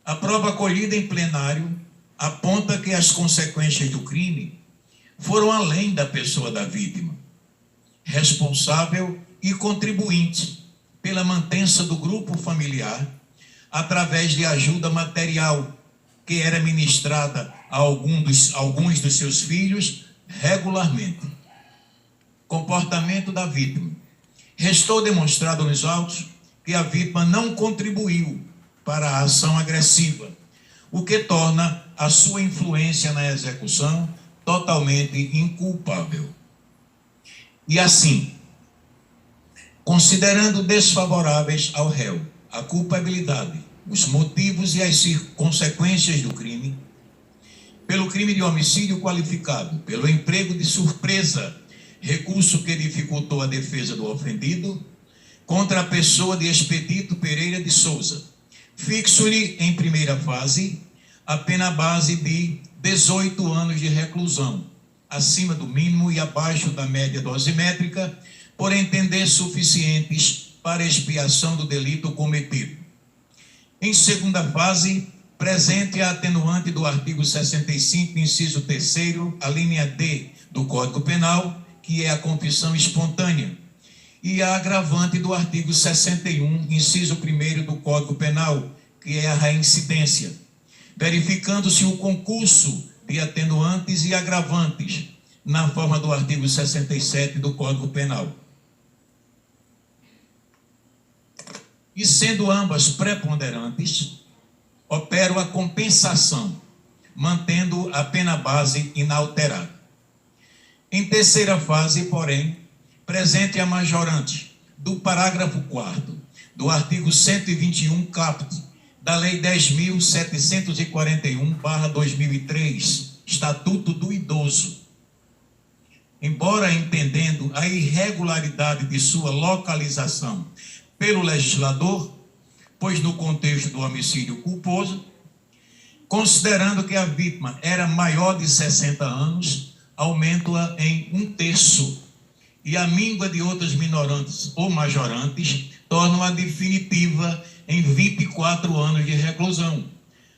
A prova colhida em plenário aponta que as consequências do crime foram além da pessoa da vítima, responsável e contribuinte pela mantença do grupo familiar através de ajuda material que era ministrada a alguns dos seus filhos regularmente. Comportamento da vítima. Restou demonstrado nos autos que a vítima não contribuiu para a ação agressiva, o que torna a sua influência na execução totalmente inculpável. E assim, considerando desfavoráveis ao réu a culpabilidade, os motivos e as consequências do crime, pelo crime de homicídio qualificado, pelo emprego de surpresa, recurso que dificultou a defesa do ofendido, contra a pessoa de Expedito Pereira de Souza, fixo-lhe em primeira fase a pena base de 18 anos de reclusão, acima do mínimo e abaixo da média dosimétrica, por entender suficientes para expiação do delito cometido. Em segunda fase, presente a atenuante do artigo 65, inciso 3º, a linha D do Código Penal, que é a confissão espontânea, e a agravante do artigo 61, inciso 1º do Código Penal, que é a reincidência, verificando-se o concurso de atenuantes e agravantes na forma do artigo 67 do Código Penal. E sendo ambas preponderantes, opero a compensação, mantendo a pena base inalterada. Em terceira fase, porém, presente a majorante do parágrafo 4º do artigo 121 caput da Lei 10.741/2003, Estatuto do Idoso. Embora entendendo a irregularidade de sua localização pelo legislador, pois no contexto do homicídio culposo, considerando que a vítima era maior de 60 anos, aumento-a em 1/3, e a míngua de outras minorantes ou majorantes tornam-a definitiva em 24 anos de reclusão,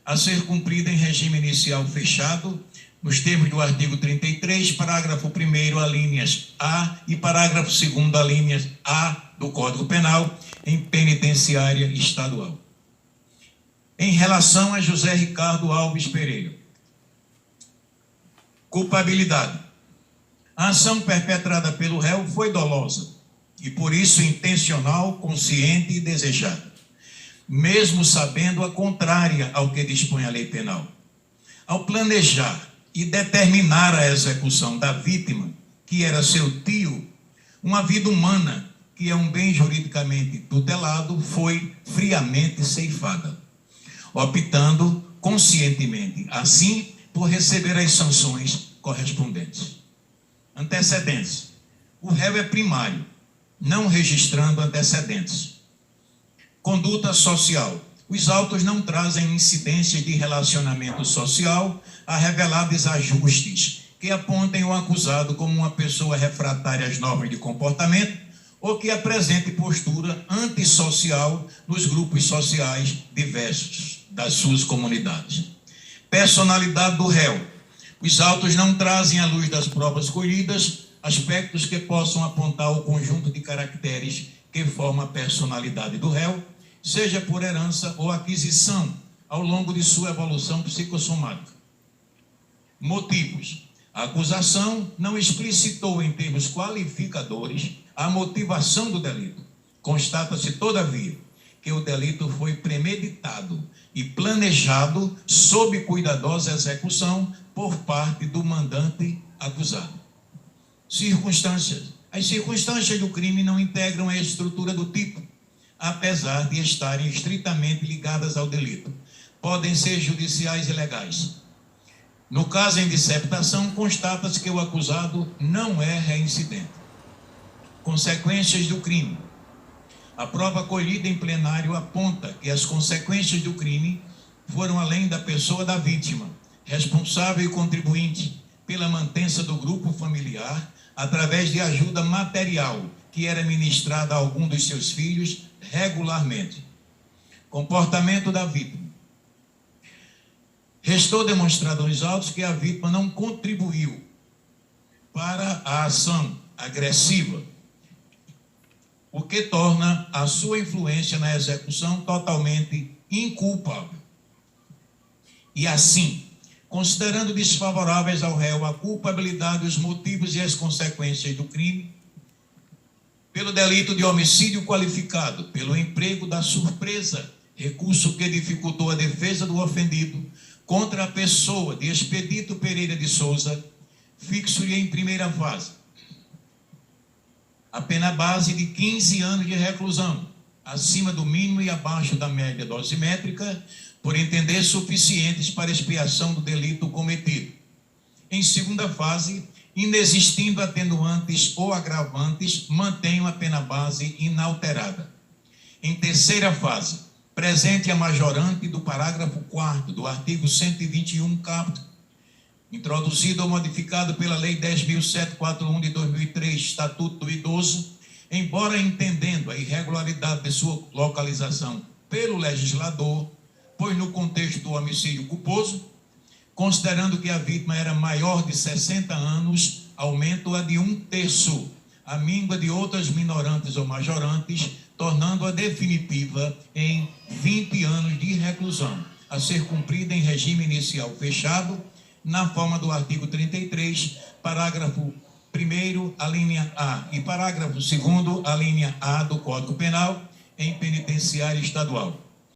a ser cumprida em regime inicial fechado, nos termos do artigo 33, parágrafo 1º, alíneas A, e parágrafo 2º, alíneas A do Código Penal, em penitenciária estadual. Em relação a José Ricardo Alves Pereira, culpabilidade. A ação perpetrada pelo réu foi dolosa e, por isso, intencional, consciente e desejada, mesmo sabendo a contrária ao que dispõe a lei penal. Ao planejar e determinar a execução da vítima, que era seu tio, uma vida humana, que é um bem juridicamente tutelado, foi friamente ceifada, optando conscientemente, assim, por receber as sanções correspondentes. Antecedentes. O réu é primário, não registrando antecedentes. Conduta social. Os autos não trazem incidências de relacionamento social a revelar desajustes que apontem o acusado como uma pessoa refratária às normas de comportamento ou que apresente postura antissocial nos grupos sociais diversos das suas comunidades. Personalidade do réu. Os autos não trazem à luz das provas colhidas aspectos que possam apontar o conjunto de caracteres que forma a personalidade do réu, seja por herança ou aquisição ao longo de sua evolução psicossomática. Motivos. A acusação não explicitou em termos qualificadores a motivação do delito. Constata-se, todavia, que o delito foi premeditado e planejado sob cuidadosa execução por parte do mandante acusado. Circunstâncias. As circunstâncias do crime não integram a estrutura do tipo, apesar de estarem estritamente ligadas ao delito. Podem ser judiciais e legais. No caso em dissertação, constata-se que o acusado não é reincidente. Consequências do crime. A prova colhida em plenário aponta que as consequências do crime foram além da pessoa da vítima, responsável e contribuinte pela mantença do grupo familiar através de ajuda material que era ministrada a algum dos seus filhos regularmente. Comportamento da vítima. Restou demonstrado nos autos que a vítima não contribuiu para a ação agressiva, o que torna a sua influência na execução totalmente inculpável. E assim, considerando desfavoráveis ao réu a culpabilidade, os motivos e as consequências do crime, pelo delito de homicídio qualificado, pelo emprego da surpresa, recurso que dificultou a defesa do ofendido, contra a pessoa de Expedito Pereira de Souza, fixo-lhe em primeira fase a pena base de 15 anos de reclusão, acima do mínimo e abaixo da média dosimétrica, por entender suficientes para expiação do delito cometido. Em segunda fase, inexistindo atenuantes ou agravantes, mantenham a pena base inalterada. Em terceira fase, presente a majorante do parágrafo 4º do artigo 121, caput, introduzido ou modificado pela Lei 10.741 de 2003, Estatuto do Idoso, embora entendendo a irregularidade de sua localização pelo legislador, pois no contexto do homicídio culposo, considerando que a vítima era maior de 60 anos, aumento-a de 1/3, a míngua de outras minorantes ou majorantes, tornando-a definitiva em 20 anos de reclusão, a ser cumprida em regime inicial fechado, na forma do artigo 33, parágrafo 1º, a linha A, e parágrafo 2º, a linha A do Código Penal, em penitenciária estadual.